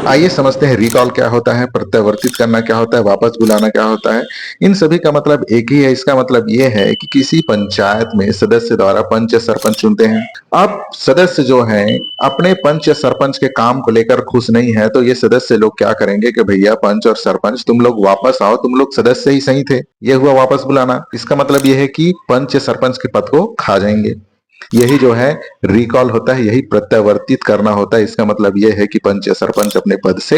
आइए समझते हैं रिकॉल क्या होता है, प्रत्यावर्तित करना क्या होता है, वापस बुलाना क्या होता है। इन सभी का मतलब एक ही है। इसका मतलब ये है कि किसी पंचायत में सदस्य द्वारा पंच या सरपंच चुनते हैं। अब सदस्य जो हैं अपने पंच या सरपंच के काम को लेकर खुश नहीं है, तो ये सदस्य लोग क्या करेंगे कि भैया पंच और सरपंच तुम लोग वापस आओ, तुम लोग सदस्य ही सही थे। ये हुआ वापस बुलाना। इसका मतलब ये है कि पंच या सरपंच के पद को खा जाएंगे। यही जो है रिकॉल होता है, यही प्रत्यावर्तित करना होता है। इसका मतलब यह है कि पंच या सरपंच अपने पद से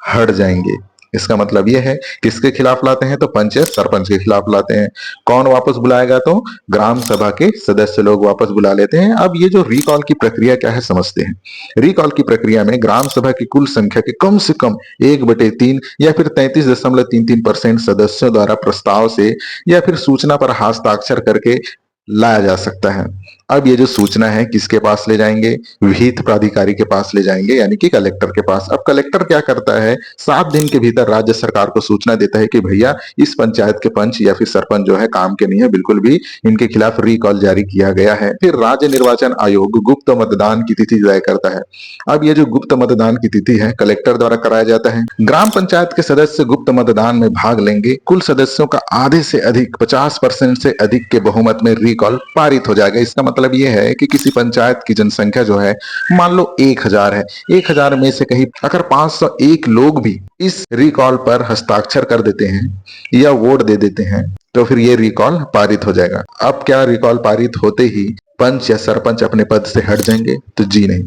हट जाएंगे। इसका मतलब यह है किसके खिलाफ लाते हैं, तो पंच या सरपंच के खिलाफ लाते हैं। कौन वापस बुलाएगा, तो ग्राम सभा के सदस्य लोग वापस बुला लेते हैं। अब ये जो रिकॉल की प्रक्रिया क्या है समझते हैं। रिकॉल की प्रक्रिया में ग्राम सभा की कुल संख्या के कम से कम 1/3 या फिर 33.33% सदस्यों द्वारा प्रस्ताव से या फिर सूचना पर हस्ताक्षर करके लाया जा सकता है। अब ये जो सूचना है किसके पास ले जाएंगे, विहित प्राधिकारी के पास ले जाएंगे, यानी कि कलेक्टर के पास। अब कलेक्टर क्या करता है, 7 दिन के भीतर राज्य सरकार को सूचना देता है कि भैया इस पंचायत के पंच या फिर सरपंच जो है काम के नहीं है, बिल्कुल भी इनके खिलाफ रिकॉल जारी किया गया है। फिर राज्य निर्वाचन आयोग गुप्त मतदान की तिथि तय करता है। अब ये जो गुप्त मतदान की तिथि है कलेक्टर द्वारा कराया जाता है। ग्राम पंचायत के सदस्य गुप्त मतदान में भाग लेंगे। कुल सदस्यों का आधे से अधिक 50% से अधिक के बहुमत में रिकॉल पारित हो जाएगा। इसका मतलब यह है कि किसी पंचायत की जनसंख्या जो है मान लो 1000 है, 1000 में से कहीं अगर 501 लोग भी इस रिकॉल पर हस्ताक्षर कर देते हैं या वोट दे देते हैं, तो फिर ये रिकॉल पारित हो जाएगा। अब क्या रिकॉल पारित होते ही पंच या सरपंच अपने पद से हट जाएंगे, तो जी नहीं।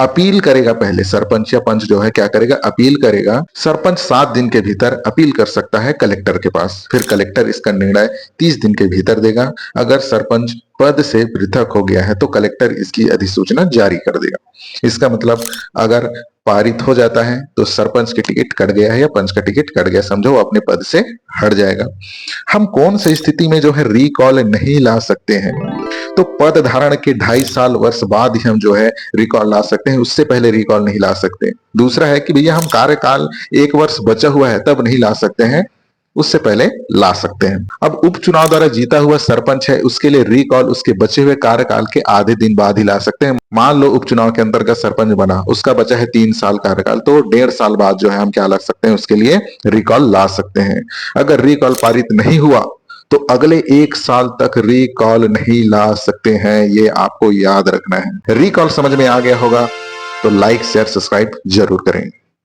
अपील करेगा पहले सरपंच या पंच जो है क्या करेगा, अपील करेगा। सरपंच 7 दिन के भीतर अपील कर सकता है कलेक्टर के पास। फिर कलेक्टर इसका निर्णय 30 दिन के भीतर देगा। अगर सरपंच पद से पृथक हो गया है तो कलेक्टर इसकी अधिसूचना जारी कर देगा। इसका मतलब अगर पारित हो जाता है तो सरपंच की टिकट कट गया है या पंच का टिकट कट गया, समझो वो अपने पद से हट जाएगा। हम कौन सी स्थिति में जो है रिकॉल नहीं ला सकते हैं, तो पद धारण के 2.5 साल वर्ष बाद ही हम जो है रिकॉल ला सकते हैं, उससे पहले रिकॉल नहीं ला सकते। दूसरा है कि भैया हम कार्यकाल 1 वर्ष बचा हुआ है तब नहीं ला सकते हैं, उससे पहले ला सकते हैं। अब उपचुनाव द्वारा जीता हुआ सरपंच है, उसके लिए रिकॉल उसके बचे हुए कार्यकाल के आधे दिन बाद ही ला सकते हैं। मान लो उपचुनाव के अंतर्गत सरपंच बना, उसका बचा है 3 साल कार्यकाल, तो 1.5 साल बाद जो है हम क्या ला सकते हैं, उसके लिए रिकॉल ला सकते हैं। अगर रिकॉल पारित नहीं हुआ तो अगले 1 साल तक रिकॉल नहीं ला सकते हैं, ये आपको याद रखना है। रिकॉल समझ में आ गया होगा तो लाइक शेयर सब्सक्राइब जरूर करें।